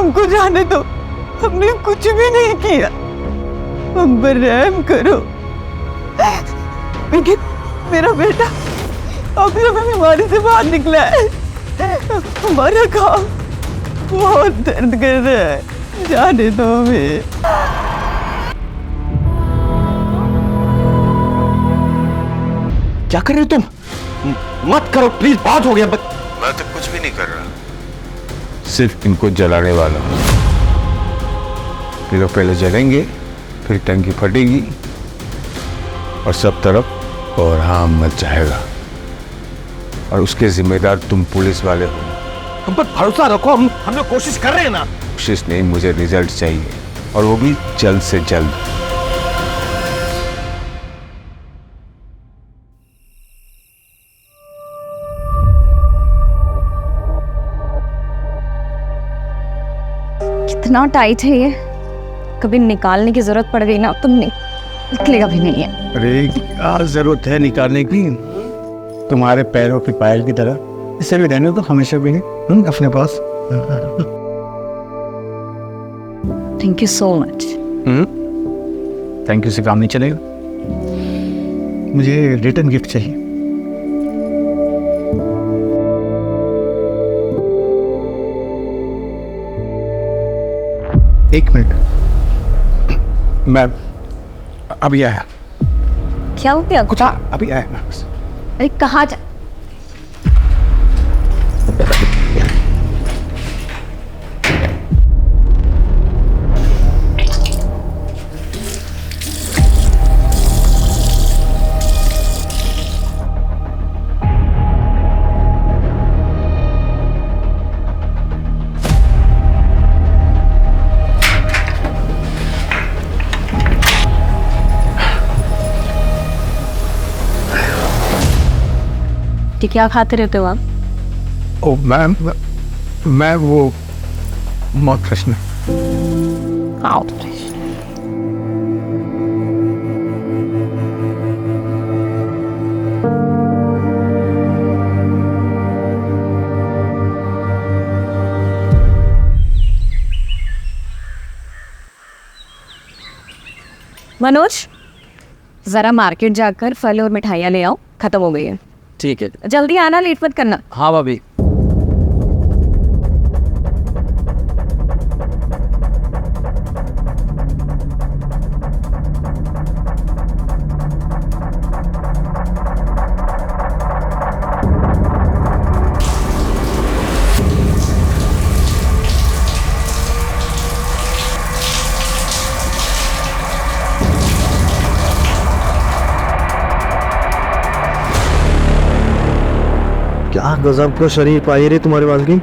हमको जाने दो, हमने कुछ भी नहीं किया, हम पर रहम करो। लेकिन मेरा बेटा अभी बीमारी से बाहर निकला है, हमारा काम बहुत दर्द कर रहा है, जाने दो हमें। क्या कर रहे हो तुम? मत करो प्लीज, बात हो गया। मैं तो कुछ भी नहीं कर रहा, सिर्फ इनको जलाने वाला हूं। ये लोग पहले जलेंगे, फिर टंकी फटेगी और सब तरफ कोहराम मच जाएगा, और उसके जिम्मेदार तुम पुलिस वाले हो। हम पर भरोसा रखो, हम लोग कोशिश कर रहे हैं ना। कोशिश नहीं, मुझे रिजल्ट चाहिए, और वो भी जल्द से जल्द। कितना टाइट है ये, कभी निकालने की जरूरत पड़ गई ना तो निकलेगा भी नहीं है। अरे क्या जरूरत है निकालने की, तुम्हारे पैरों की पायल की तरह इसे भी रहने तो हमेशा भी है अपने पास। Thank you so much. Thank you से काम नहीं चलेगा, मुझे रिटर्न गिफ्ट चाहिए। एक मिनट, मैं अभी आया। क्या हो गया? कुछ अभी आया मैं बस। अरे कहाँ जा? क्या खाते रहते हो आप? ओ मैम, मैं वो मौत प्रश्न। मनोज, जरा मार्केट जाकर फल और मिठाइयाँ ले आओ, खत्म हो गई है। ठीक है, जल्दी आना, लेट मत करना। हाँ भाभी। क्या गजब का शरीर पाई रे तुम्हारे पास की।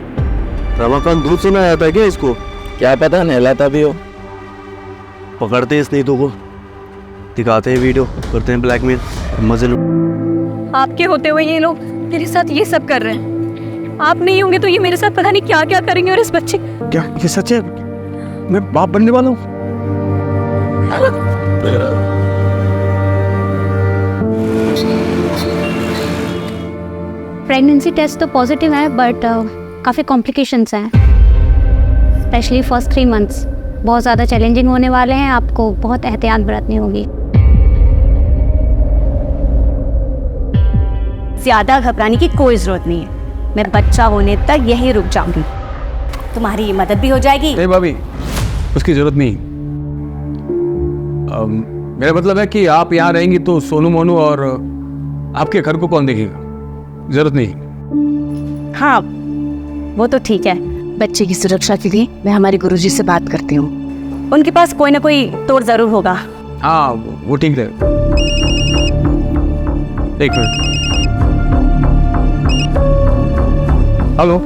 रमाकांत दूध से ना आया था क्या इसको? क्या पता, नहलाता भी हो। पकड़ते इस नीतू को, दिखाते हैं वीडियो, करते हैं ब्लैकमेल, मजे लो। आपके होते हुए ये लोग मेरे साथ ये सब कर रहे हैं। आप नहीं होंगे तो ये मेरे साथ पता नहीं क्या क्या करेंगे। और इस बच्चे, क्या ये सच है? मैं बाप बनने वाला हूँ? प्रेगनेंसी टेस्ट तो पॉजिटिव है, बट काफ़ी कॉम्प्लिकेशंस हैं, स्पेशली फर्स्ट 3 मंथ्स बहुत ज़्यादा चैलेंजिंग होने वाले हैं। आपको बहुत एहतियात बरतनी होगी। ज़्यादा घबराने की कोई ज़रूरत नहीं है, मैं बच्चा होने तक यहीं रुक जाऊंगी, तुम्हारी मदद भी हो जाएगी। नहीं भाभी, उसकी जरूरत नहीं। मेरा मतलब है कि आप यहाँ रहेंगी तो सोनू मोनू और आपके घर को कौन देखेगा? जरूरत नहीं। हाँ वो तो ठीक है, बच्चे की सुरक्षा के लिए मैं हमारे गुरुजी से बात करती हूँ, उनके पास कोई ना कोई तोड़ जरूर होगा। हाँ वो ठीक है। एक मिनट। हेलो।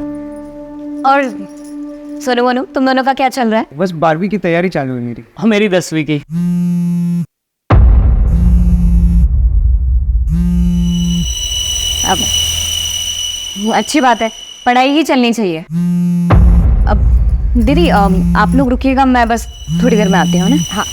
और सोनू मोनू, तुम दोनों का क्या चल रहा है? बस 12वीं की तैयारी चालू है मेरी। और मेरी 10वीं की। अब अच्छी बात है, पढ़ाई ही चलनी चाहिए। अब दीदी आप लोग रुकिएगा, मैं बस थोड़ी देर में आती हूँ ना। हाँ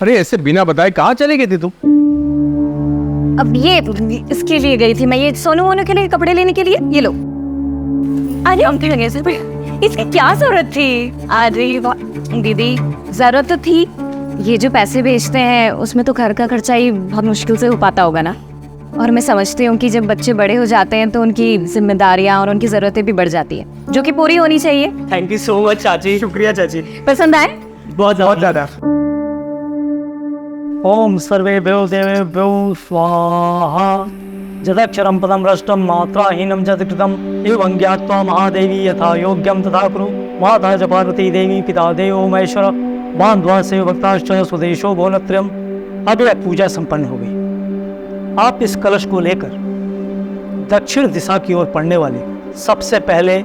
अरे ऐसे बिना बताए कहाँ चले गए थे तुम? अब ये इसके लिए गई थी मैं, ये सोनू मोनू के लिए कपड़े लेने के लिए। ये लो। अरे हम थे लगे सर, इसकी क्या जरूरत थी? अरे वाह दीदी, जरूरत तो थी। ये जो पैसे भेजते हैं उसमें तो घर का खर्चा ही बहुत मुश्किल से हो पाता होगा ना। और मैं समझती हूँ कि जब बच्चे बड़े हो जाते हैं तो उनकी जिम्मेदारियाँ और उनकी ज़रूरतें भी बढ़ जाती है, जो कि पूरी होनी चाहिए। थैंक यू सो मच चाची, शुक्रिया चाची, पसंद आए? बहुत ज़्यादा। ओम सर्वेभ्यो देवेभ्यो स्वाहा। जदक्षरं पदं भ्रष्टं मात्राहीनं जतिकृतं एवं ज्ञात्वा महादेवी यथा योग्यं तथा कुरु। माता च पार्वती देवी पिता देवो महेश्वर बांधवा से भक्ताश्च स्वदेशो भुवनत्रयम्। अब यह पूजा संपन्न हो गई। आप इस कलश को लेकर दक्षिण दिशा की ओर पड़ने वाले सबसे पहले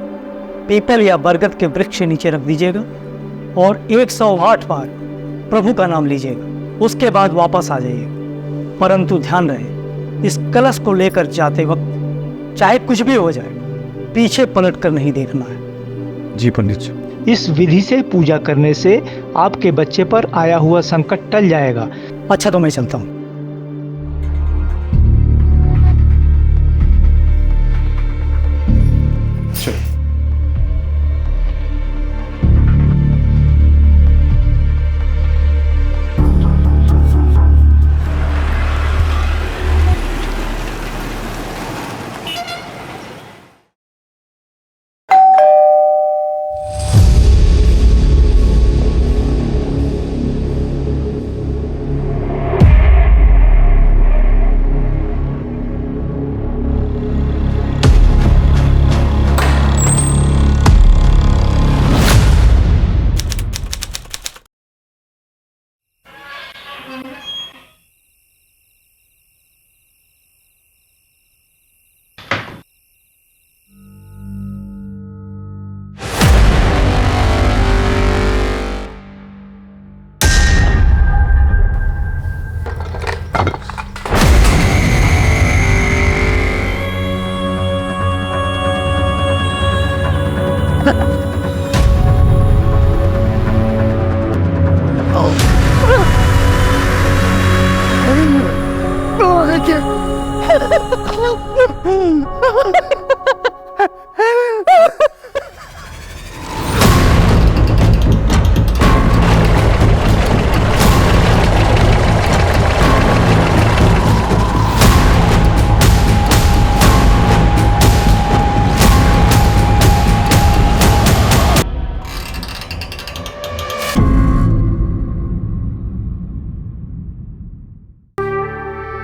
पीपल या बरगद के वृक्ष के नीचे रख दीजिएगा और 108 बार प्रभु का नाम लीजिएगा। उसके बाद वापस आ जाइएगा। परंतु ध्यान रहे, इस कलश को लेकर जाते वक्त चाहे कुछ भी हो जाए, पीछे पलट कर नहीं देखना है। जी पंडित जी। इस विधि से पूजा करने से आपके बच्चे पर आया हुआ संकट टल जाएगा। अच्छा तो मैं चलता हूँ।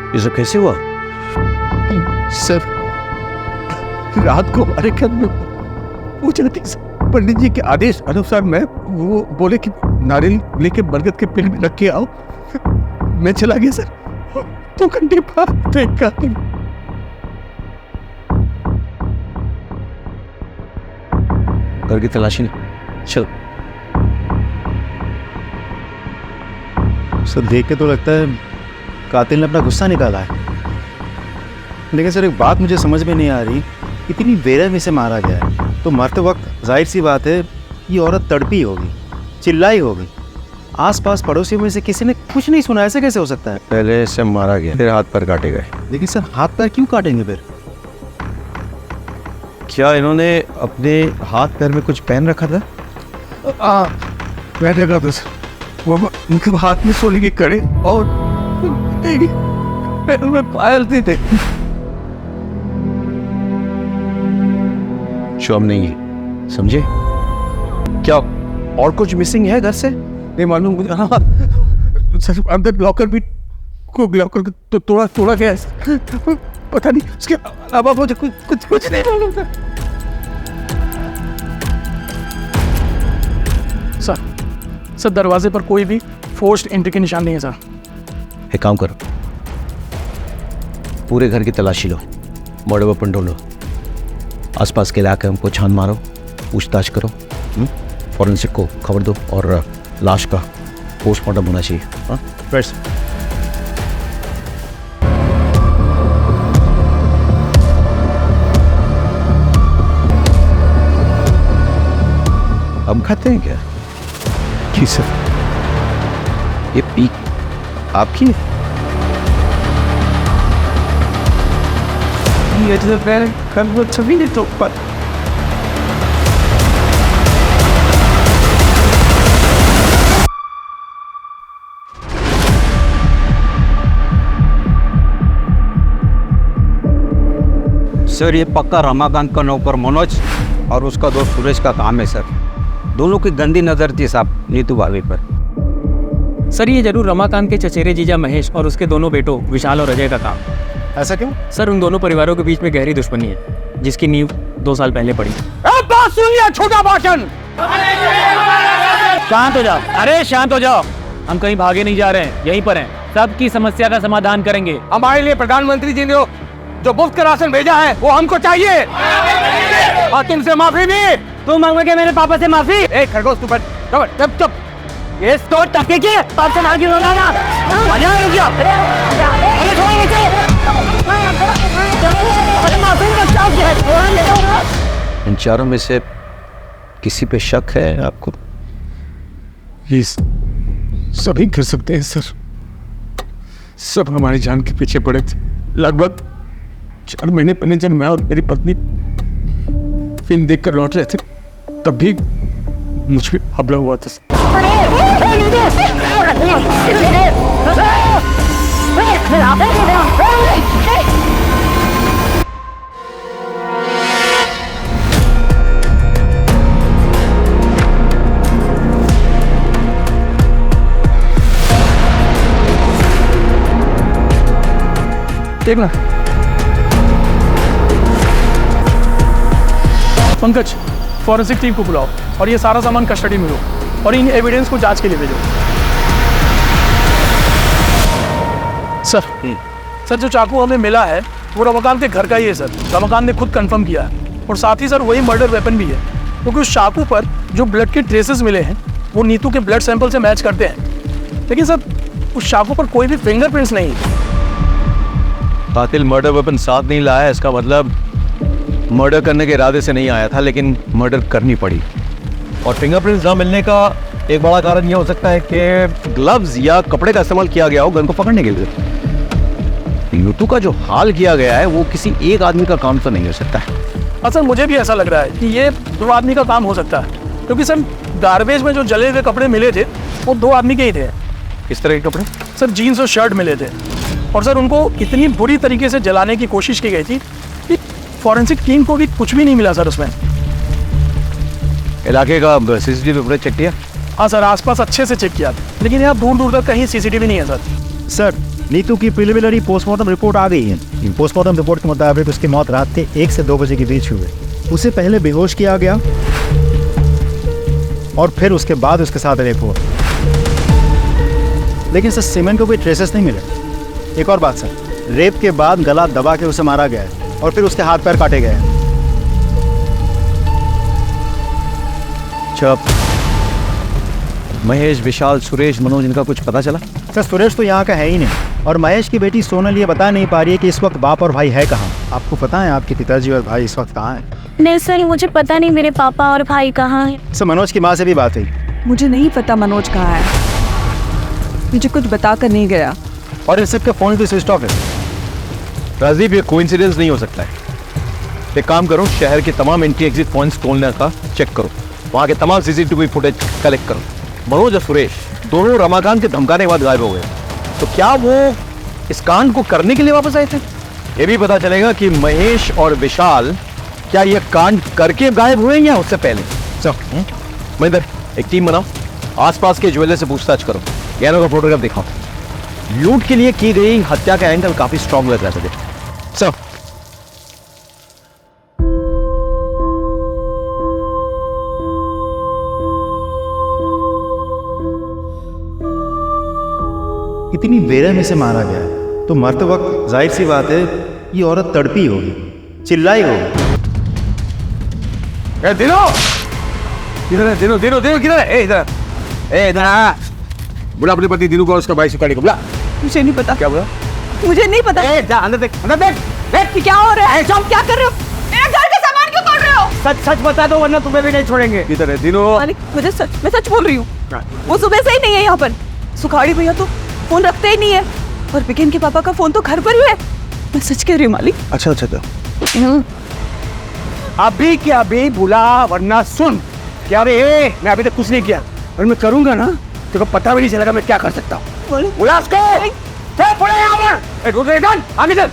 ये सब कैसे हुआ? सर, रात को हमारे घर में पूजा थी सर। पंडित जी के आदेश अनुसार मैं वो बोले कि नारियल लेके बरगद के पेड़ में रख के आओ। मैं चला गया सर। 2 घंटे बाद देखा घर की तलाशी ले। चल। सर देख के तो लगता है कातिल ने अपना गुस्सा निकाला है। लेकिन सर एक बात मुझे समझ में नहीं आ रही, इतनी बेरहमी से मारा गया है तो मरते वक्त जाहिर सी बात है ये औरत तड़पी होगी, चिल्लाई होगी। आसपास पड़ोसियों में से किसी ने कुछ नहीं सुना, ऐसे कैसे हो सकता है? पहले से मारा गया, फिर हाथ पैर काटे गए। लेकिन सर हाथ पैर क्यों काटेंगे फिर? क्या इन्होंने अपने हाथ पैर में कुछ पहन रखा था? मैं देखा था सर, वो उनके हाथ में सोने की कड़े और पैरों में पायल थे। शोम नहीं है, समझे? क्या और कुछ मिसिंग है घर से? नहीं मालूम मुझे। हाँ सर, अंदर लॉकर भी को लॉकर तो तोड़ा गया है। पता नहीं उसके अलावा मुझे कुछ नहीं मालूम था। सर दरवाजे पर कोई भी फोर्स्ड एंट्री के निशान नहीं है सर। एक काम करो, पूरे घर की तलाशी लो, बड़े वेपन ढूंढो, आसपास के इलाके हमको छान मारो, पूछताछ करो, फॉरेंसिक को खबर दो और लाश का पोस्टमार्टम होना चाहिए। हाँ फ्रेंड्स, हम खाते हैं क्या? जी सर। ये आपकी? ये तो पहले कल वो छवि नहीं तो पर सर ये पक्का रमाकांत का नौकर मनोज और उसका दोस्त सुरेश का काम है सर। दोनों की गंदी नज़र थी साहब नीतू भाभी पर। सर ये जरूर रमाकांत के चचेरे जीजा महेश और उसके दोनों बेटों विशाल और अजय का काम। ऐसा क्यों? सर उन दोनों परिवारों के बीच में गहरी दुश्मनी है जिसकी नींव 2 साल पहले पड़ी। बात सुनिए छोटा भाषण। शांत हो जाओ, अरे शांत हो जाओ। हम कहीं भागे नहीं जा रहे हैं, यहीं पर हैं। सबकी समस्या का समाधान करेंगे। हमारे लिए प्रधानमंत्री जी ने जो मुफ्त का राशन भेजा है वो हमको चाहिए और तुमसे माफी भी। तुम मांगोगे मेरे पापा से माफी? खरगोश तू चुप चुप। ये तो टके के पाप से आगे होना ना। मजा रुक गया। अरे छोड़ नीचे। अरे माफी का क्या है? इन चारों में से किसी पे शक है आपको? प्लीज सभी कर सकते हैं सर। सब हमारी जान के पीछे पड़े थे। लगभग 4 महीने पहले जब मैं और मेरी पत्नी फिल्म देखकर लौट रहे थे तब भी मुझ पे हमला हुआ था। देखना पंकज, फॉरेंसिक टीम को बुलाओ और ये सारा सामान कस्टडी में लो और इन एविडेंस को जांच के लिए भेजो। सर जो चाकू हमें मिला है वो रमाकांत के घर का ही है सर। रमाकांत ने खुद कंफर्म किया है और साथ ही सर वही मर्डर वेपन भी है क्योंकि उस चाकू पर जो ब्लड के ट्रेसेस मिले हैं वो नीतू के ब्लड सैंपल से मैच करते हैं, लेकिन सर उस चाकू पर कोई भी फिंगरप्रिंट्स नहीं। कातिल मर्डर वेपन साथ नहीं लाया, इसका मतलब मर्डर करने के इरादे से नहीं आया था लेकिन मर्डर करनी पड़ी। और फिंगरप्रिंट्स ना मिलने का एक बड़ा कारण यह हो सकता है कि ग्लव्स या कपड़े का इस्तेमाल किया गया हो गन को पकड़ने के लिए। नीतू का जो हाल किया गया है वो किसी एक आदमी का काम तो नहीं हो सकता है। हाँ सर मुझे भी ऐसा लग रहा है कि ये 2 आदमी का काम हो सकता है क्योंकि सर गार्बेज में जो जले हुए कपड़े मिले थे वो 2 आदमी के ही थे। किस तरह के कपड़े? सर जीन्स और शर्ट मिले थे और सर उनको इतनी बुरी तरीके से जलाने की कोशिश की गई थी कि फॉरेंसिक टीम को भी कुछ भी नहीं मिला सर उसमें। इलाके का सीसीटीवी फुटेज चेक किया? हाँ सर आसपास अच्छे से चेक किया लेकिन यहाँ दूर दूर तक कहीं सीसीटीवी नहीं है सर। सर नीतू की प्रिलिमिनरी पोस्टमार्टम रिपोर्ट आ गई है। पोस्टमार्टम रिपोर्ट के मुताबिक उसकी मौत रात के 1 से 2 बजे के बीच हुई। उसे पहले बेहोश किया गया और फिर उसके बाद उसके साथ रेप हुआ, लेकिन सर सीमेंट को कोई ट्रेसेस नहीं मिले। एक और बात सर, रेप के बाद गला दबा के उसे मारा गया है और फिर उसके हाथ पैर काटे गए हैं। चुप। महेश, विशाल, सुरेश, मनोज, इनका कुछ पता चला? सर सुरेश तो यहाँ का है ही नहीं और महेश की बेटी सोनल ये बता नहीं पा रही है कि इस वक्त बाप और भाई है कहाँ। आपको पता है आपके पिताजी और भाई इस वक्त कहाँ हैं? नहीं सर मुझे पता नहीं मेरे पापा और भाई कहाँ हैं। सर मनोज की माँ से भी बात हुई। मुझे नहीं पता मनोज कहाँ है, मुझे कुछ बता कर नहीं गया और इस सबके फोन भी स्विच ऑफ है। राजीव ये कोइंसिडेंस नहीं हो सकता है। एक काम करो, शहर के तमाम एंट्री एग्जिट पॉइंट्स खोलने का चेक करो, वहाँ के तमाम सीसीटीवी फुटेज कलेक्ट करो। मनोज और सुरेश दोनों रमाकांत के धमकाने के बाद गायब हो गए, तो क्या वो इस कांड को करने के लिए वापस आए थे? ये भी पता चलेगा कि महेश और विशाल क्या ये कांड करके गायब हुए या उससे पहले। सर महेंद्र एक टीम बनाओ, आसपास के ज्वेलर से पूछताछ करो, गहनों का फोटोग्राफ दिखाओ। लूट के लिए की गई हत्या का एंगल काफी स्ट्रॉन्ग लग रहा था। सर इतनी बेरहमी से मारा गया है तो मरते वक्त जाहिर सी बात है ये औरत तड़पी होगी, चिल्लाई होगी। दिनो किधर है? दिनो दिनो दिनो किधर है? इधर बुला अपनी पति दिनू को और उसका भाई सुखाड़ी को बुला। मुझे नहीं पता। क्या बोला? मुझे नहीं पता। जा अंदर देख, अंदर देख। क्या हो रहा है? तुम क्या कर रहे हो? मेरे घर का सामान क्यों तोड़ रहे हो? सच सच बता दो वरना तुम्हें भी नहीं छोड़ेंगे। किधर है दिनो? मालिक मैं सच बोल रही हूँ। वो सुबह से ही नहीं है यहाँ पर। सुखाड़ी भैया तो फोन रखते ही नहीं है। और बिकिन के पापा का फोन तो घर पर ही है। मैं सच कह रही हूँ मालिक। अच्छा अच्छा तो अभी क्या अभी बुला, वरना सुन। क्या रे, मैं अभी तक कुछ नहीं किया और मैं करूंगा ना तेरे को पता भी नहीं चलेगा मैं क्या कर सकता हूँ। बुला उसको। आगे चल।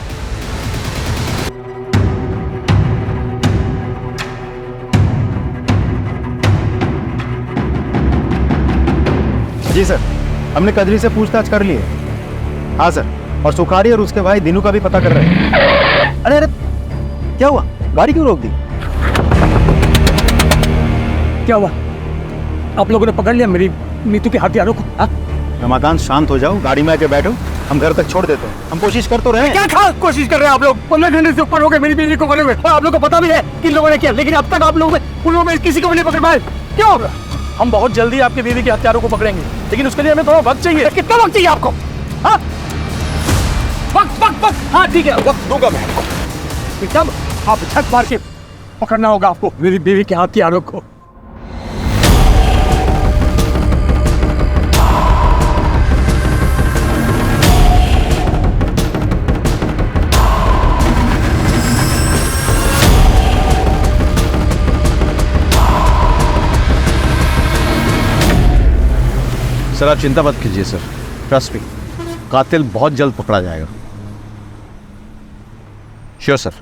जी सर, हमने कदरी से पूछताछ कर ली है। हाँ सर, और सुखारी और उसके भाई दिनू का भी पता कर रहे हैं। अरे अरे क्या हुआ, गाड़ी क्यों रोक दी? क्या हुआ? आप लोगों ने पकड़ लिया मेरी नीतू के हथियारों को? रमाकांत शांत हो जाओ, गाड़ी में आके बैठो, हम घर तक छोड़ देते हैं। हम कोशिश कर तो रहे हैं। क्या कोशिश कर रहे हैं आप लोग? 15 घंटे से ऊपर हो गए मेरी बीवी को पकड़े हुए, और आप लोगों को पता भी है किन लोगों ने किया, लेकिन अब तक आप लोगों में किसी को भी नहीं पकड़ पाए। क्यों? हम बहुत जल्दी आपके बीवी के हत्यारों को पकड़ेंगे, लेकिन उसके लिए हमें थोड़ा वक्त चाहिए। कितना वक्त चाहिए आपको? हाँ वक्त। हाँ ठीक है, वक्त दूंगा मैं आपको। एकदम आप छत मार के पकड़ना होगा आपको मेरी बीवी के हथियारों को। सर आप चिंता मत कीजिए सर, ट्रस्ट मी, कातिल बहुत जल्द पकड़ा जाएगा। Sure sir.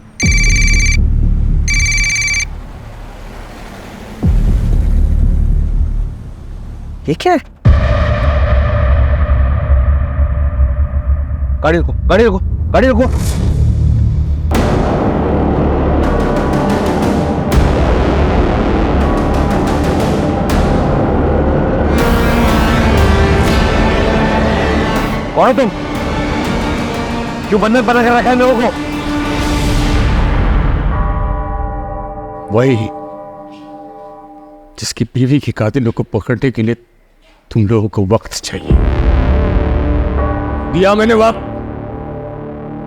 ये क्या है? गाड़ी रुको, गाड़ी रुको, गाड़ी रुको। कौन है तुम? क्यों बंधक बना कर रखा है लोगों को? वही जिसकी बीवी के कातिलों को पकड़ने के लिए तुम लोगों को वक्त चाहिए। दिया मैंने वक्त,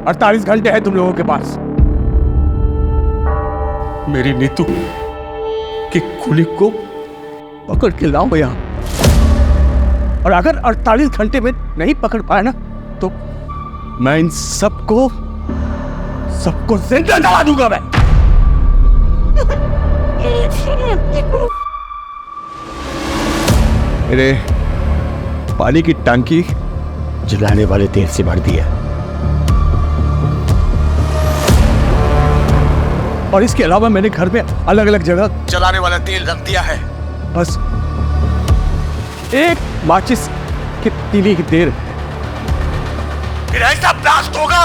48 घंटे है तुम लोगों के पास। मेरी नीतू की कुली को पकड़ के लाओ यहां, और अगर 48 घंटे में नहीं पकड़ पाया ना तो मैं इन सबको जिंदा जला दूंगा मैं। मेरे पानी की टंकी जलाने वाले तेल से भर दिया, और इसके अलावा मैंने घर में अलग अलग जगह जलाने वाला तेल रख दिया है। बस एक माचिस की तीली की देर, फिर ऐसा ब्लास्ट होगा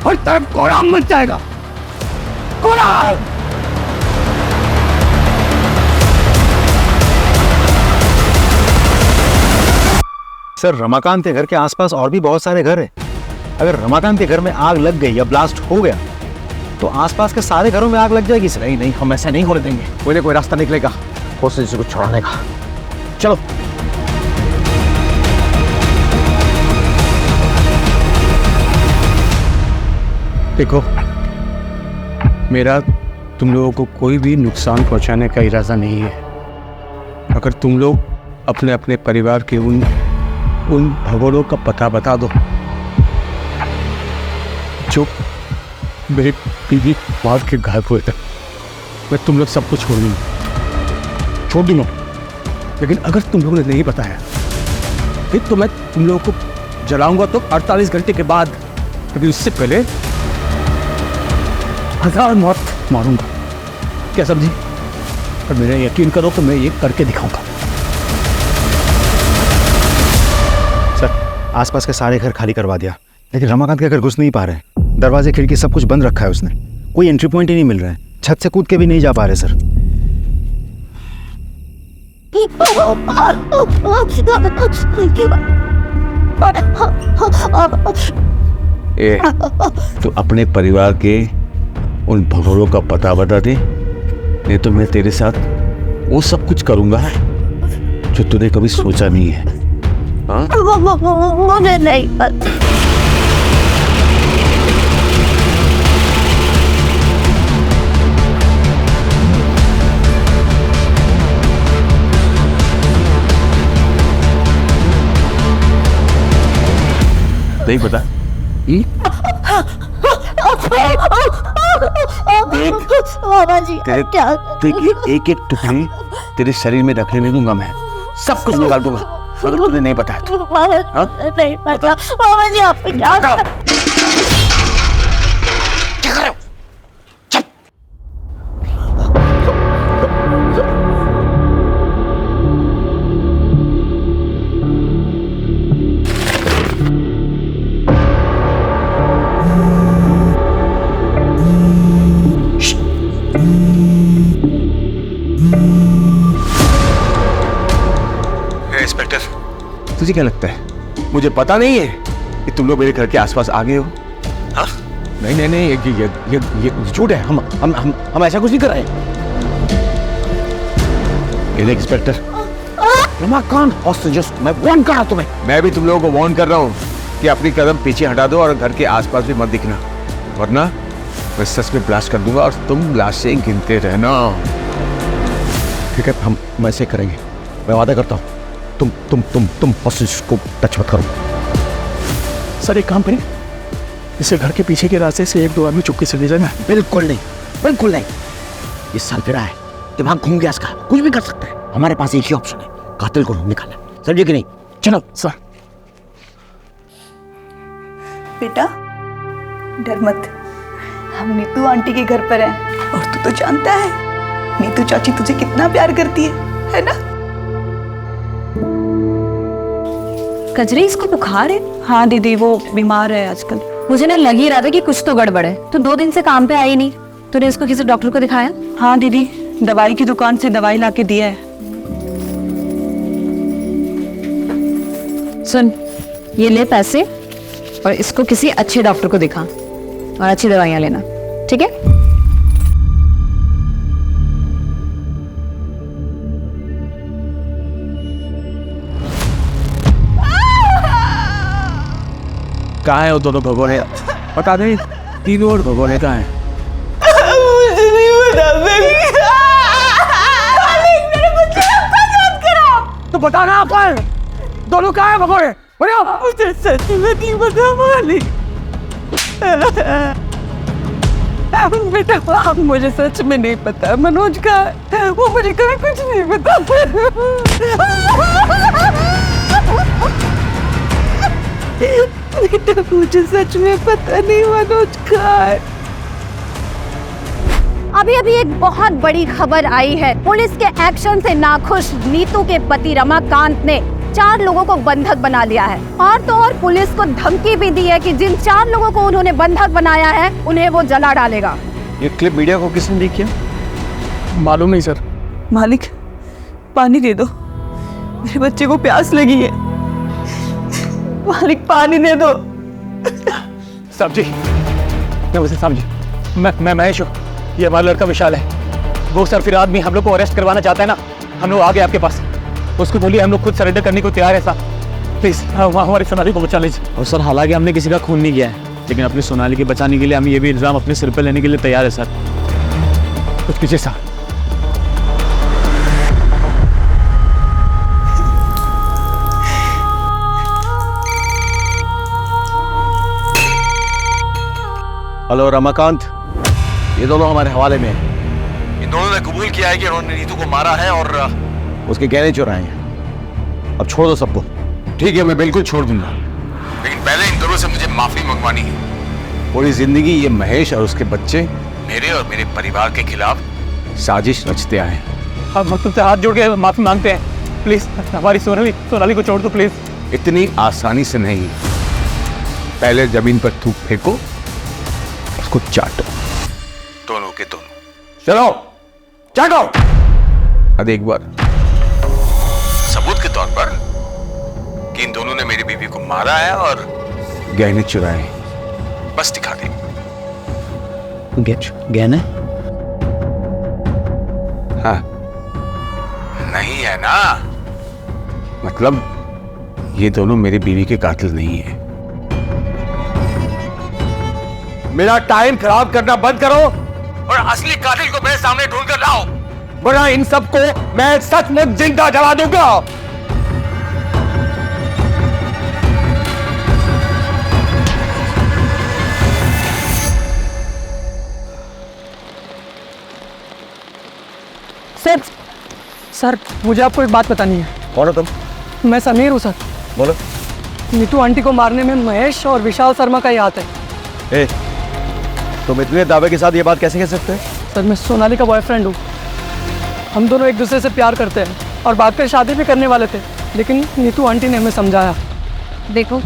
और तरफ कोहराम मच जाएगा। कोहराम! सर, रमाकांत के घर के आसपास और भी बहुत सारे घर हैं। अगर रमाकांत के घर में आग लग गई या ब्लास्ट हो गया तो आसपास के सारे घरों में आग लग जाएगी सर। नहीं, हम ऐसा नहीं होने देंगे। कोई ना कोई रास्ता निकलेगा होस्टेज को छुड़ाने का। चलो। देखो, मेरा तुम लोगों को कोई भी नुकसान पहुंचाने का इरादा नहीं है। अगर तुम लोग अपने अपने परिवार के उन भगोड़ों का पता बता दो जो मेरी बीवी मार के गायब हुए थे, मैं तुम लोग सबको छोड़ दूंगा। लेकिन अगर तुम लोगों ने नहीं बताया फिर तो मैं तुम लोगों को जलाऊंगा तो 48 घंटे के बाद, क्योंकि उससे पहले 1000 मौत मारूंगा। क्या समझी? और मेरा यकीन करो तो मैं ये करके दिखाऊंगा। सर, आसपास के सारे घर खाली करवा दिया, लेकिन रमाकांत के घर घुस नहीं पा रहे। दरवाजे खिड़की सब कुछ बंद रखा है उसने। कोई एंट्री पॉइंट ही नहीं मिल रहा है। छत से कूद के भी नहीं जा पा रहे सर। तो अपने परिवार के उन भगोड़ों का पता बता दे, नहीं तो मैं तेरे साथ वो सब कुछ करूंगा जो तूने कभी सोचा नहीं है। मुझे नहीं पता। नहीं पता? बाबा जी तेरे एक एक टुकड़े तेरे शरीर में रखने नहीं दूंगा मैं, सब कुछ निकाल दूंगा अगर तुझे नहीं पता है तो। नहीं पता बाबा जी, आप क्या क्या कर रहे हो? इंस्पेक्टर, तुझे क्या लगता है मुझे पता नहीं है कि तुम लोग मेरे घर के आसपास आ गए हो? हाँ? नहीं, ये झूठ है। हम ऐसा कुछ नहीं कर रहे। ये देख इंस्पेक्टर, मैं वार्न कर रहा हूं तुम्हें। मैं भी तुम लोगों को वार्न कर रहा हूँ कि अपनी कदम पीछे हटा दो और घर के आसपास भी मत दिखना, वरना मैं सच में ब्लास्ट कर दूंगा और तुम लाशें गिनते रहना। ठीक है, हम ऐसे करेंगे, मैं वादा करता हूँ। तुम हॉस्टेज को टच मत करो। सर एक काम करें, इसे घर के पीछे के रास्ते से 1-2 आदमी चुपके से ले जाना। बिल्कुल नहीं, ये सालगिरह है, दिमाग घूम गया इसका, कुछ भी कर सकता है। हमारे पास एक ही ऑप्शन है, कातिल को निकालना। समझे कि नहीं? चलो सर। बेटा डर मत, हम नीतू आंटी के घर पर हैं और तू तो जानता है नीतू चाची तुझे कितना प्यार करती है ना? कजरी, इसको बुखार है? हाँ दीदी, वो बीमार है आजकल। मुझे ना लग ही रहा था कि कुछ तो गड़बड़ है। तो 2 दिन से काम पे आई नहीं, तूने इसको किसी डॉक्टर को दिखाया? हाँ दीदी, दवाई की दुकान से दवाई लाके दिया है। सुन, ये ले पैसे और इसको किसी अच्छे डॉक्टर को दिखा और अच्छी दवाइयां लेना, ठीक है? कहाँ है वो दोनों भगोने? बता दे, तीनों और भगोने कहाँ हैं? मुझे नहीं पता बेबी। मेरे बच्चे का याद करो तो बताना अपन, दोनों कहाँ हैं भगोने? बताओ। मुझे सच में नहीं पता मालिक। बेटा मुझे सच में नहीं पता मनोज का, वो मुझे कभी कुछ नहीं पता। बेटा मुझे सच में पता नहीं मनोज का। अभी एक बहुत बड़ी खबर आई है। पुलिस के एक्शन से नाखुश नीतू के पति रमाकांत ने 4 लोगों को बंधक बना लिया है और तो और पुलिस को धमकी भी दी है कि जिन 4 लोगों को उन्होंने बंधक बनाया है उन्हें वो जला डालेगा। ये क्लिप मीडिया को किसने लीक किया? मालूम नहीं सर। मालिक पानी दे दो, मेरे बच्चे को प्यास लगी है। मालिक पानी दे दो। साहब जी, साहब जी, मैं महेश हूँ, ये हमारा लड़का विशाल है। वो सर फिर आदमी हम लोग को अरेस्ट करवाना चाहता है ना, हम लोग आ गए आपके पास। उसको बोलिए हम लोग खुद सरेंडर करने को तैयार है साहब, प्लीज हमारी सोनाली को बचा लीजिए। और सर हालांकि हमने किसी का खून नहीं किया है, लेकिन अपनी सोनाली के बचाने के लिए हम ये भी इल्जाम अपने सिर पर लेने के लिए तैयार है सर। कुछ कीजिए साहब। हेलो रमाकांत, ये दोनों हमारे हवाले में हैं। इन दोनों ने कबूल किया है कि उन्होंने नीतू को मारा है और उसके गहने चुराए हैं। अब छोड़ दो सबको। ठीक है, मैं बिल्कुल छोड़ दूंगा, लेकिन पहले इन दोनों से मुझे माफी मंगवानी है। पूरी जिंदगी ये महेश और उसके बच्चे मेरे और मेरे परिवार के खिलाफ साजिश रचते आए। हम तुमसे हाथ जोड़ के माफी मांगते हैं, प्लीज हमारी सोनाली को छोड़ दो प्लीज। इतनी आसानी से नहीं, पहले जमीन पर थूक फेंको, उसको चाटो, दोनों के दोनों। चलो चाटो। अब एक बार सबूत के तौर पर कि इन दोनों ने मेरी बीवी को मारा है और गहने चुराए, बस दिखा दे। गहने? हाँ, नहीं है ना, मतलब ये दोनों मेरी बीवी के कातिल नहीं है। मेरा टाइम खराब करना बंद करो और असली कातिल को मेरे सामने ढूंढ कर लाओ, वरना इन सबको मैं सचमुच जिंदा जला दूंगा। सर सर मुझे आपको एक बात बतानी है। कौन हो तुम? मैं समीर हूँ सर। बोलो। नीतू आंटी को मारने में महेश और विशाल शर्मा का ही हाथ है। ए, तुम इतने दावे के साथ ये बात कैसे कह सकते हो? सर मैं सोनाली का बॉयफ्रेंड हूँ। हम दोनों एक दूसरे से प्यार करते हैं और बाद में शादी भी करने वाले थे, लेकिन नीतू आंटी ने हमें समझाया। देखो,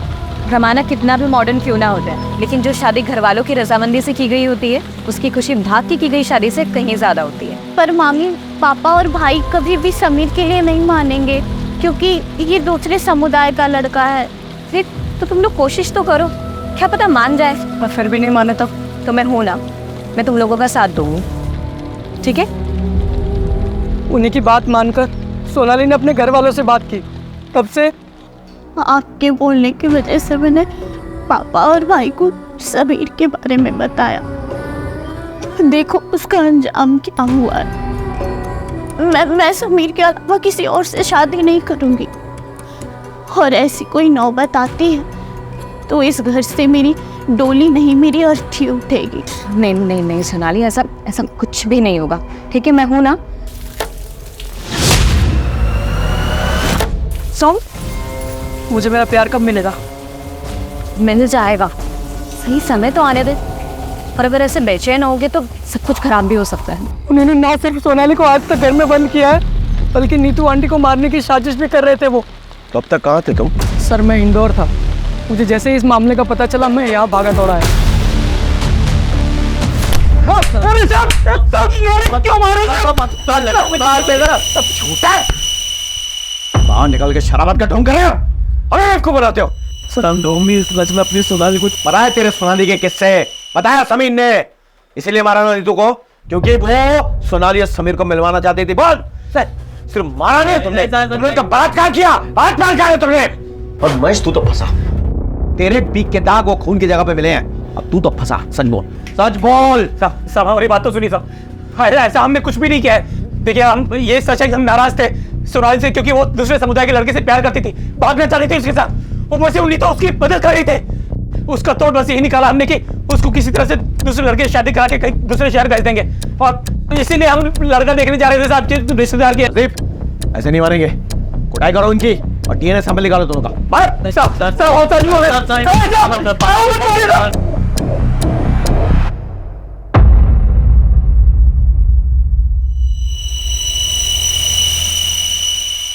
रमाना कितना भी मॉडर्न क्यों ना होता है, लेकिन जो शादी घर वालों की रजामंदी से की गई होती है, उसकी खुशी भाग की गई शादी से कहीं ज़्यादा होती है। पर मामी, पापा और भाई कभी भी समीर के लिए नहीं मानेंगे, क्योंकि ये दूसरे समुदाय का लड़का है। फिर तो तुम लोग कोशिश तो करो, क्या पता मान जाए। पर फिर भी नहीं माने तो मैं हूँ ना, मैं तुम लोगों का साथ दूँगी, ठीक है? उन्हीं की बात मानकर सोनाली ने अपने घर वालों से बात की। तब से आपके बोलने की वजह से मैंने पापा और भाई को समीर के बारे में बताया। देखो उसका अंजाम क्या हुआ है। मैं समीर के अलावा किसी और से शादी नहीं करूंगी, और ऐसी कोई नौबत आती है तो इस घर से मेरी डोली नहीं, मेरी अर्थी उठेगी। नहीं नहीं नहीं सोनाली, ऐसा कुछ भी नहीं होगा, ठीक है? मैं हूँ ना। सॉन्ग, मुझे मेरा प्यार कब मिलेगा? मिल जाएगा, सही समय तो आने दे। और अगर ऐसे बेचैन होगे तो सब कुछ खराब भी हो सकता है। उन्होंने ना सिर्फ सोनाली को आज तक घर में बंद किया है, बल्कि नीतू आंटी को मारने की साजिश भी कर रहे थे वो। तो अब तक कहाँ थे तुम? सर मैं इंदौर था। मुझे जैसे ही इस मामले का पता चला, मैं यहाँ भागा दौड़ा है। बाहर निकल के शरारत का ढोंग कर रहे हो और आपको बनाते हो। सर हम दो भी इस लच में अपनी सोनाली को पता है तेरे सोनाली के किस्से? बताया समीर ने, इसीलिए मारा ना नीतू को, क्योंकि वो सोनाली और समीर को मिलवाना चाहती थी। बोल सर, सिर्फ मारा नहीं तुमने तो बलात्कार किया। बलात्कार किया तुमने। और महेश तू तो फंसा, तेरे पीक के दाग वो खून की जगह पे मिले हैं। अब तू तो फंसा। सच बोल, सच बोल। सब हमारी बात तो सुनी सब। अरे ऐसा हमने कुछ भी नहीं किया है। देखिए हम ये सच है कि हम नाराज थे सोनाली से, क्योंकि वो दूसरे समुदाय के लड़के से प्यार करती थी, भागना चाह रही थी उसके साथ। ऊपर से उन्हीं तो उसकी मदद कर रही थे। उसका तोड़ बस यही निकाला हमने कि उसको किसी तरह से दूसरे लड़के से शादी करा के कहीं दूसरे शहर भेज देंगे, और इसीलिए हम लड़का देखने जा रहे थे साहब के रिश्तेदार के। ऐसे नहीं मारेंगे, कुटाई करो उनकी और डीएनए सैंपल निकालो दोनों का।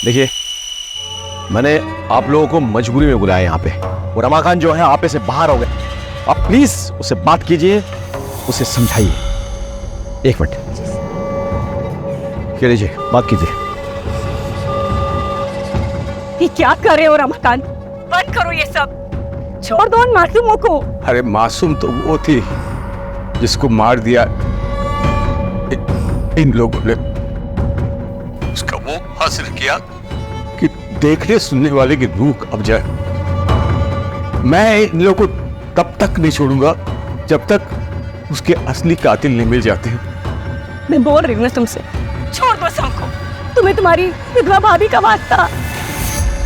देखिए, मैंने आप लोगों को मजबूरी में बुलाया यहाँ पे। वो रमाकांत जो है आप से बाहर हो गए। आप प्लीज उससे बात कीजिए, उसे समझाइए। एक मिनट, कह लीजिए, बात कीजिए। ये क्या कर रहे हो रमाकांत? बंद करो ये सब, छोड़ दो उन मासूमों को। अरे मासूम तो वो थी जिसको मार दिया इन लोगों ने। उसका वो हासिल किया कि देखने सुनने वाले की रूह अब जाए। मैं इन लोगों को तब तक नहीं छोड़ूंगा जब तक उसके असली कातिल नहीं मिल जाते। मैं बोल रही हूँ ना तुमसे, छोड़ दो सबको। तुम्हें तुम्हारी विधवा भाभी का वास्ता।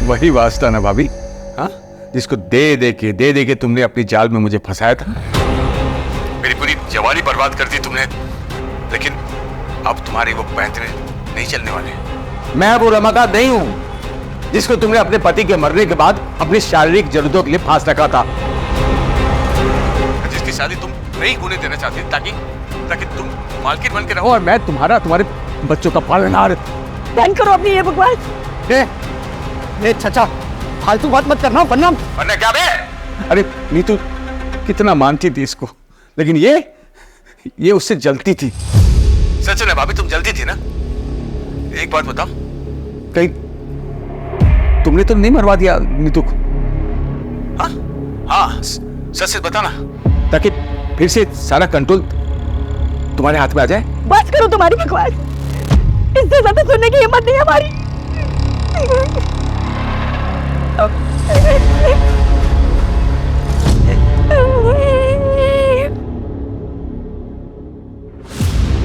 वही वास्ता ना भाभी, हाँ, जिसको दे दे के तुमने अपनी जाल में मुझे फंसाया था। मेरी पूरी जवानी बर्बाद कर दी तुमने, लेकिन अब तुम्हारी वो पैंतरे नहीं चलने वाले। मैं वो रमाकांत नहीं हूं जिसको तुमने अपने पति के मरने के बाद अपनी शारीरिक जरूरतों के लिए फांस रखा था, जिसकी शादी तुम नहीं होने देना चाहती ताकि तुम मालकिन बन के रहो और मैं तुम्हारे बच्चों का पालनहार। बंद करो अपनी ये बकवास। ए चाचा, फालतू बात मत करना वरना क्या बे? अरे नीतू कितना मानती थी इसको, लेकिन ये उससे जलती थी। सच है भाभी, तुम जलती थी ना। एक बात बताओ, कहीं तुमने तो नहीं मरवा दिया नीतू को? हाँ, सच बताना, ताकि फिर से सारा कंट्रोल तुम्हारे हाथ में आ जाए। बस करो तुम्हारी बकवास, इससे ज्यादा सुनने की हिम्मत नहीं हमारी।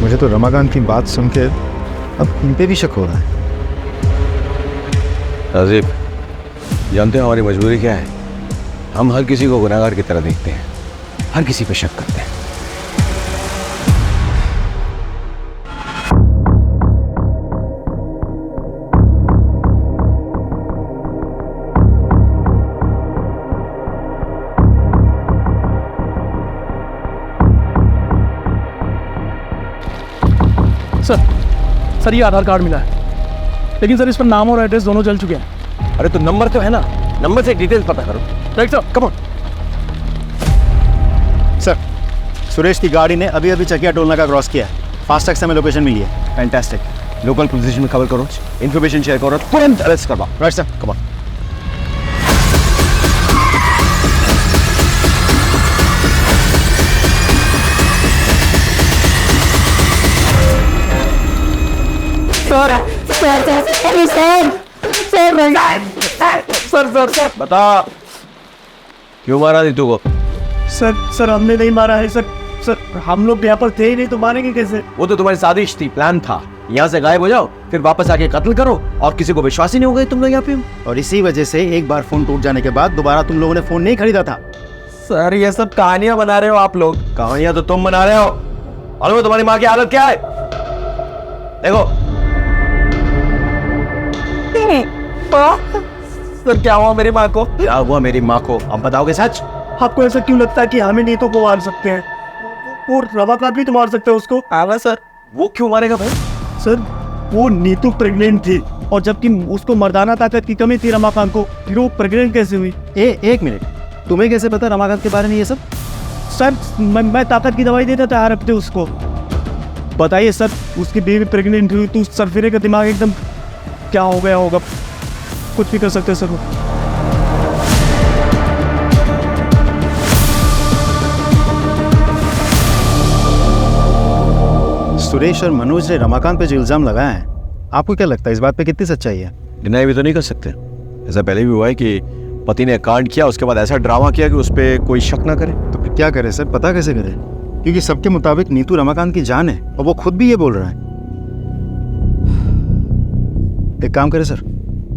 मुझे तो रमाकांत की बात सुन के अब इन पे भी शक हो रहा है। राजीव, जानते हैं हमारी मजबूरी क्या है? हम हर किसी को गुनहगार की तरह देखते हैं, हर किसी पे शक करते हैं। सर ये आधार कार्ड मिला है, लेकिन सर इस पर नाम और एड्रेस दोनों जल चुके हैं। अरे तो नंबर तो है ना, नंबर से डिटेल्स पता करो। Right sir, come on. Sir Suresh की गाड़ी ने अभी अभी चकिया टोल नाका क्रॉस किया है, फास्टैग से हमें लोकेशन मिली है। फैंटास्टिक। लोकल पुलिस स्टेशन में खबर करो, इन्फॉर्मेशन शेयर करो, तुरंत अरेस्ट करवाओ। Right sir, come on. Sir बता, क्यों मारा नीतू को? सर हमने नहीं मारा है सर। हम लोग यहाँ पर थे ही नहीं, तो मारेंगे कैसे? वो तो तुम्हारी साजिश थी, प्लान था। यहाँ से गायब हो जाओ, फिर वापस आके कत्ल करो, और किसी को विश्वास ही नहीं हो गई तुम लोग यहाँ पे। और इसी वजह से एक बार फोन टूट जाने के बाद दोबारा तुम लोगों ने फोन नहीं खरीदा था। सर ये सब कहानियां बना रहे हो आप लोग। कहानियां तो तुम बना रहे हो। और तुम्हारी माँ की हालत क्या है देखो। सर क्या हुआ मेरी माँ को? क्या हुआ मेरी माँ को? अब बताओगे सच? आपको ऐसा क्यों लगता है कि हमें नीतू को मार सकते हैं? वो रमाकांत भी तो मार सकते हैं उसको। आवा सर, वो क्यों मारेगा भाई? सर वो नीतू प्रेग्नेंट थी, और जबकि उसको मर्दाना ताकत की कमी थी रमाकांत को, फिर वो प्रेग्नेंट कैसे हुई? एक मिनट, तुम्हें कैसे पता रमाकांत के बारे में ये सब? सर मैं ताकत की दवाई देता था हर हफ्ते उसको। बताइए सर, उसकी बेबी प्रेग्नेंट हुई तो सरफिरे का दिमाग एकदम क्या हो गया होगा। कुछ भी कर सकते हैं सर वो। सुरेश और मनोज ने रमाकांत पे जो इल्जाम लगाए हैं, आपको क्या लगता है इस बात पे कितनी सच्चाई है? डिनाई भी तो नहीं कर सकते। ऐसा पहले भी हुआ है कि पति ने कांड किया, उसके बाद ऐसा ड्रामा किया कि उस पर कोई शक ना करे। तो फिर क्या करे सर, पता कैसे करे? क्योंकि सबके मुताबिक नीतू रमाकांत की जान है, और वो खुद भी ये बोल रहा है। एक काम करे सर,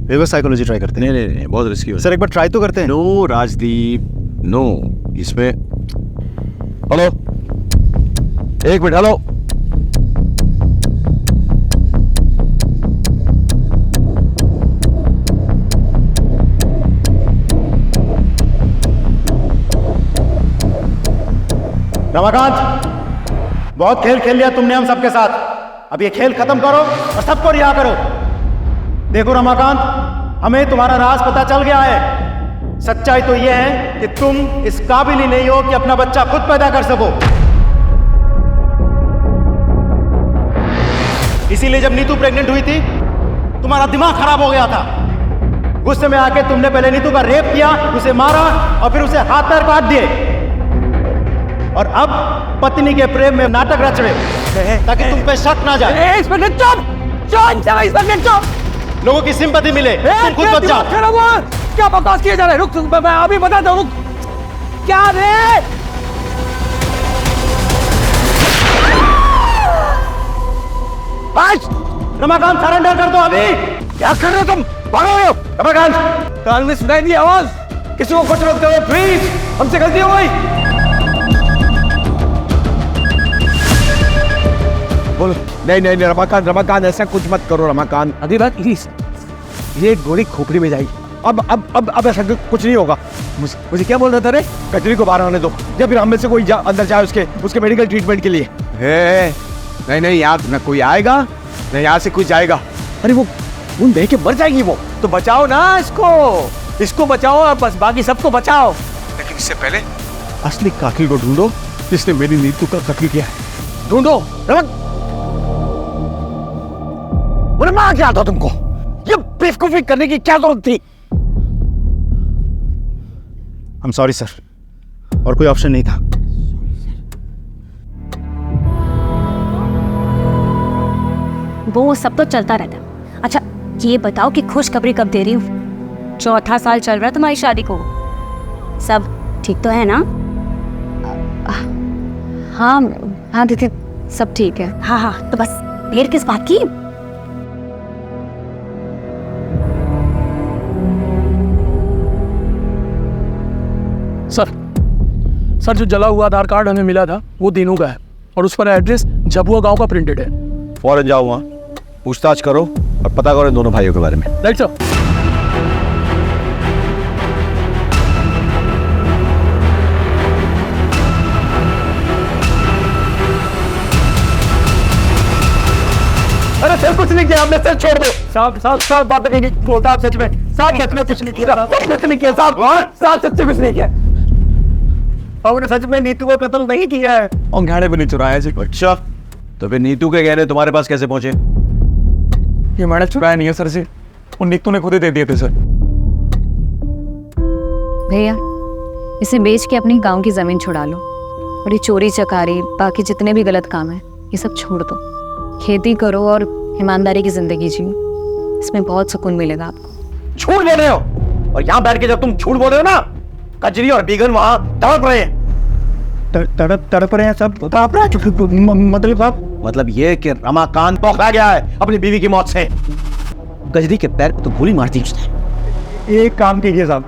रिवर्स साइकोलॉजी ट्राई करते हैं। नहीं, बहुत रिस्की हो सर, एक बार ट्राई तो करते हैं। No Rajdeep, no. इसमें हेलो, एक मिनट, हेलो। रमाकांत, बहुत खेल खेल लिया तुमने हम सबके साथ। अब ये खेल खत्म करो और सबको रिहा करो। देखो रमाकांत, हमें तुम्हारा राज पता चल गया है। सच्चाई तो यह है कि तुम इस काबिल ही नहीं हो कि अपना बच्चा खुद पैदा कर सको। इसीलिए जब नीतू प्रेग्नेंट हुई थी, तुम्हारा दिमाग खराब हो गया था। गुस्से में आके तुमने पहले नीतू का रेप किया, उसे मारा, और फिर उसे हाथ पैर काट दिए। और अब पत्नी के प्रेम में नाटक रच रहे हो ताकि तुम पे शक ना जाए। लोगों की सिंपैथी मिले, तुम खुद बच जाओ। क्या बकवास किए जा रहे? रुक, मैं अभी बताता हूँ। क्या रे? रमाकांत, सरेंडर कर दो अभी। क्या कर रहे हो तुम? भागो रहे हो? रमाकांत, कान में सुनाई दी आवाज? किसी को कुछ मत करो प्लीज, हमसे गलती हो गई। बोलो। नहीं, रमाकांत ऐसा कुछ मत करो रमाकांत। अभी बात प्लीज, ये गोली खोपड़ी में जाएगी। अब ऐसा कुछ नहीं होगा। मुझे क्या बोल रहा था रे? कचरी को बाहर आने दो, या फिर हम में से कोई अंदर जाए उसके मेडिकल ट्रीटमेंट के लिए। नहीं यार, न कोई आएगा न यहाँ से कोई जाएगा। अरे वो खून बह के मर जाएगी वो। तो बचाओ ना इसको बचाओ, और बस बाकी सबको बचाओ। लेकिन इससे पहले असली कातिल को ढूंढो जिसने मेरी नीतू का कत्ल किया है। ढूंढो। मार क्या था तुमको? ये बेवकूफी करने की क्या जरूरत थी? I'm sorry सर, और कोई ऑप्शन नहीं था। वो सब तो चलता रहता। अच्छा ये बताओ कि खुशखबरी कब दे रही हूँ? 4था साल चल रहा है तुम्हारी शादी को। सब ठीक तो है ना? हाँ दीदी, सब ठीक है। हाँ, तो बस देर किस बात की? सर जो जला हुआ आधार कार्ड हमें मिला था वो दीनू का है, और उस पर एड्रेस झबुआ गांव का प्रिंटेड है। फौरन जाओ वहाँ, पूछताछ करो और पता करो इन दोनों भाइयों के बारे में। Right sir. कुछ नहीं किया, आपने सच छोड़ दो। साहब बात नहीं बोलता आप सच में। साहब सच में कुछ नहीं किया, कुछ नहीं किया साहब सच में कुछ नहीं किया। और सच में नीतू को कत्ल नहीं किया है। और गाड़े भी नहीं चुराया जी। अच्छा, तो फिर नीतू के गहने तुम्हारे पास कैसे पहुंचे? ये मैंने चुराया नहीं है सर जी, वो नीतू ने खुद ही दे दिए थे सर। भैया इसे बेच के अपनी गांव की जमीन छुड़ा लो और ये चोरी चकारी बाकी जितने भी गलत काम है ये सब छोड़ दो। खेती करो और ईमानदारी की जिंदगी जियो, इसमें बहुत सुकून मिलेगा आपको। झूठ बोल रहे हो, और यहाँ बैठ के जब तुम झूठ बोल रहे हो ना, कजरी और बीगन वहां तड़प रहे हैं। तड़प रहे हैं सब? मतलब आप? मतलब ये कि रमाकांत पकड़ा गया है अपनी बीवी की मौत से। गजरी के पैर को तो गोली मार दी उसने। एक काम कीजिए साहब,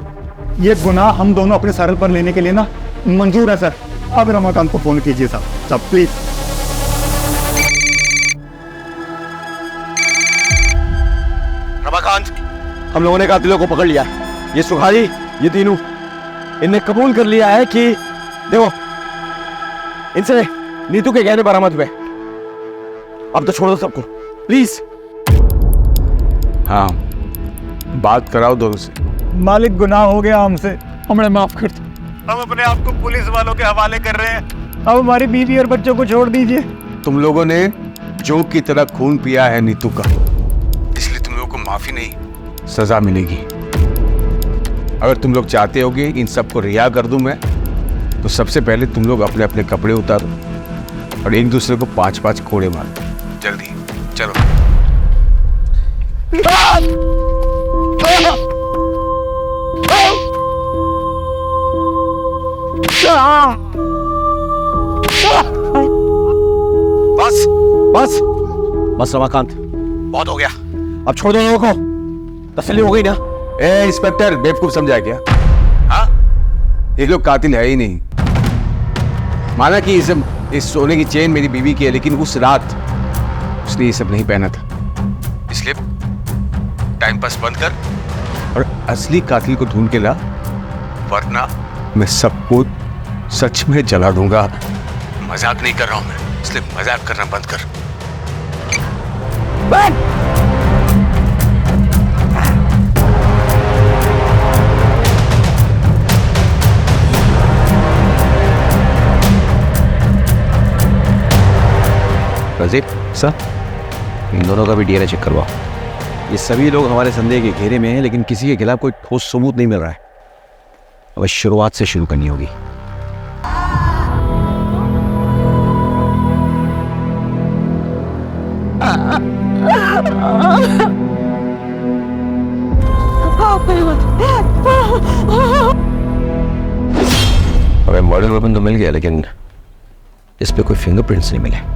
ये गुनाह हम दोनों अपने सर पर लेने के लिए ना मंजूर है सर। अब रमाकांत को फोन कीजिए साहब प्लीज। रमाकांत, हम लोगों ने कातिलों को पकड़ लिया। ये सुखारी, ये तीनों, इनने कबूल कर लिया है कि देखो इनसे नीतू के गहने बरामद हुए। अब तो छोड़ दो सबको प्लीज। हाँ, बात कराओ दोनों से। मालिक गुनाह हो गया हमसे, हमें माफ कर दो। हम अपने आप को पुलिस वालों के हवाले कर रहे हैं। अब हमारी बीवी और बच्चों को छोड़ दीजिए। तुम लोगों ने जोग की तरह खून पिया है नीतू का, इसलिए तुम लोगों को माफी नहीं, सजा मिलेगी। अगर तुम लोग चाहते होगे इन सबको रिहा कर दूं मैं, तो सबसे पहले तुम लोग अपने अपने कपड़े उतारो और एक दूसरे को 5-5 कोड़े मारो। जल्दी चलो। बस बस बस रमाकांत, बहुत हो गया, अब छोड़ दो लोगों को। तसल्ली हो गई ना? ए इंस्पेक्टर, बेवकूफ समझा क्या? हाँ, ये लोग कातिल है ही नहीं। माना कि इस सोने की चेन मेरी बीवी की है, लेकिन उस रात उसने ये सब नहीं पहना था। इसलिए टाइम पास बंद कर और असली कातिल को ढूंढ के ला, वरना मैं सबको सच में जला दूंगा। मजाक नहीं कर रहा हूं मैं, इसलिए मजाक करना बंद कर। रजीब सर, इन दोनों का भी डीएनए चेक करवाओ। ये सभी लोग हमारे संदेह के घेरे में हैं, लेकिन किसी के खिलाफ कोई ठोस सबूत नहीं मिल रहा है। अब शुरुआत से शुरू करनी होगी। हमें मर्डर वेपन तो मिल गया, लेकिन इस पे कोई फिंगरप्रिंट्स नहीं मिले।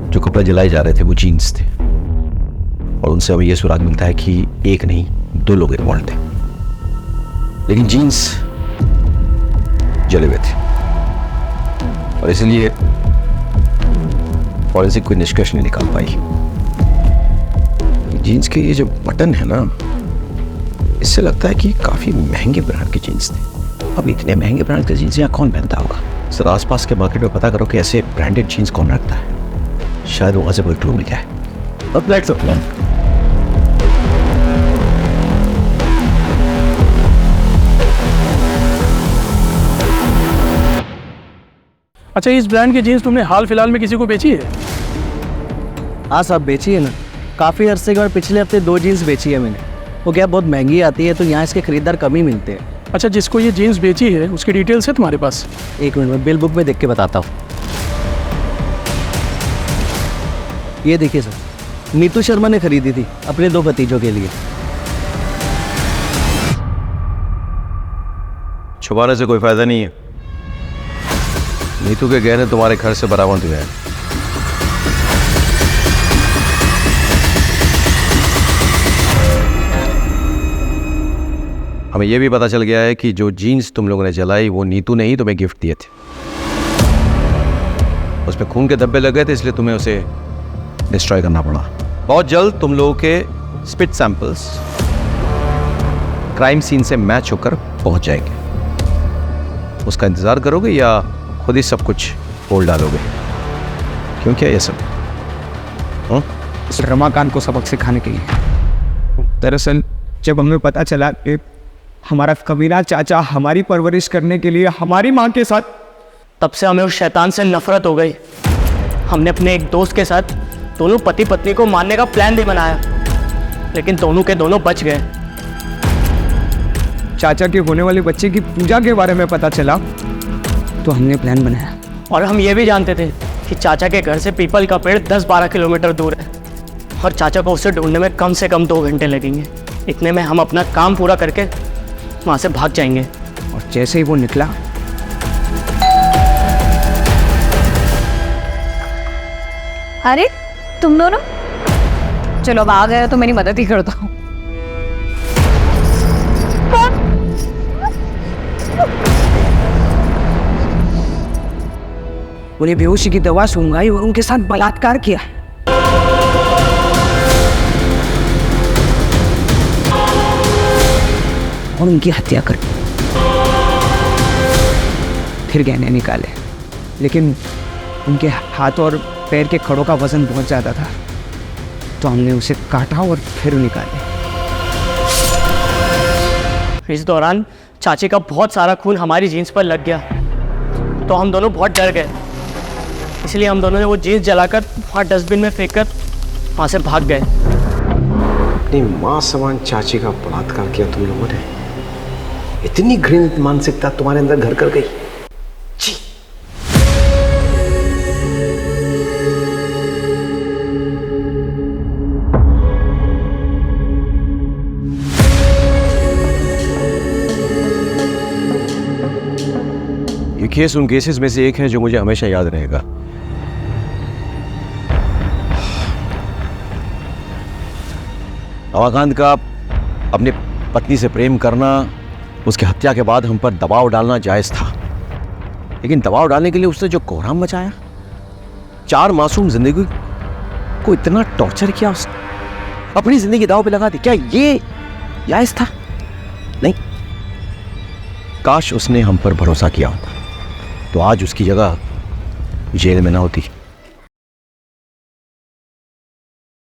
जो कपड़े जलाए जा रहे थे वो जीन्स थे, और उनसे हमें यह सुराग मिलता है कि एक नहीं 2 लोग इन्वॉल्व थे, लेकिन जीन्स जले हुए थे, और इसलिए फॉरेंसिक कोई निष्कर्ष नहीं निकाल पाई। जीन्स के ये जो बटन है ना, इससे लगता है कि काफी महंगे ब्रांड के जीन्स थे। अब इतने महंगे ब्रांड के जीन्स यहाँ कौन पहनता होगा? सर, आसपास के मार्केट में पता करो कि ऐसे ब्रांडेड जीन्स कौन रखता है। शायद वहां से कोई क्लू मिल जाए। अब लेट्स प्लान। अच्छा, इस ब्रांड की जीन्स तुमने हाल फिलहाल में किसी को बेची है? हाँ साहब, बेची है ना। काफ़ी अरसे के बाद पिछले हफ्ते 2 जीन्स बेची है मैंने। वो क्या बहुत महंगी आती है, तो यहाँ इसके खरीदार कम ही मिलते हैं। अच्छा, जिसको ये जीन्स बेची है उसकी डिटेल्स है तुम्हारे पास? एक मिनट में बिल बुक में देख के बताता हूँ। ये देखिए सर, नीतू शर्मा ने खरीदी थी अपने 2 भतीजों के लिए। छुपाने से कोई फायदा नहीं है। नीतू के गहने तुम्हारे घर से बरामद हुए हैं। हमें यह भी पता चल गया है कि जो जीन्स तुम लोगों ने जलाई वो नीतू ने ही तुम्हें गिफ्ट दिए थे। उस पर खून के धब्बे लग गए थे, इसलिए तुम्हें उसे डिस्ट्रॉय करना पड़ा। बहुत जल्द तुम लोगों के स्पिट सैंपल्स क्राइम सीन से मैच होकर पहुंच जाएंगे। उसका इंतजार करोगे या खुद ही सब कुछ बोल डालोगे? क्यों क्या ये सब? इस रमाकांत को सबक सिखाने के लिए। दरअसल जब हमें पता चला कि हमारा कमीना चाचा हमारी परवरिश करने के लिए हमारी माँ के साथ, तब से हमें उस शैतान से नफरत हो गई। हमने अपने एक दोस्त के साथ दोनों पति पत्नी को मारने का प्लान भी बनाया, लेकिन दोनों के दोनों बच गए। चाचा के होने वाले बच्चे की पूजा के बारे में पता चला तो हमने प्लान बनाया। और हम ये भी जानते थे कि चाचा के घर से पीपल का पेड़ 10-12 किलोमीटर दूर है और चाचा को उसे ढूंढने में कम से कम 2 घंटे लगेंगे। इतने में हम अपना काम पूरा करके वहाँ से भाग जाएंगे। और जैसे ही वो निकला, अरे तुम दोनों चलो, अब आ गए तो मेरी मदद ही करता हूँ। उन्हें बेहोशी की दवा सूंघाई और उनके साथ बलात्कार किया। और उनकी हत्या कर दी। फिर गहने निकाले, लेकिन उनके हाथ और पैर के खड़ों का वजन बहुत ज़्यादा था, तो हमने उसे काटा और फिर निकाले। इस दौरान चाची का बहुत सारा खून हमारी जीन्स पर लग गया, तो हम दोनों बहुत डर गए। इसलिए हम दोनों ने वो जीन्स जलाकर वहाँ डस्टबिन में फेंक कर वहाँ से भाग गए। अपनी माँ समान चाची का बलात्कार किया तुम लोगों ने। इतनी घृणित मानसिकता तुम्हारे अंदर घर कर गई। छी। ये केस उन केसेस में से एक है जो मुझे हमेशा याद रहेगा। रमाकांत का अपनी पत्नी से प्रेम करना, उसकी हत्या के बाद हम पर दबाव डालना जायज था, लेकिन दबाव डालने के लिए उसने जो कोहराम मचाया, 4 मासूम जिंदगी को इतना टॉर्चर किया, उसने अपनी जिंदगी दांव पे लगा दी। क्या ये जायज था? नहीं। काश उसने हम पर भरोसा किया होता तो आज उसकी जगह जेल में ना होती।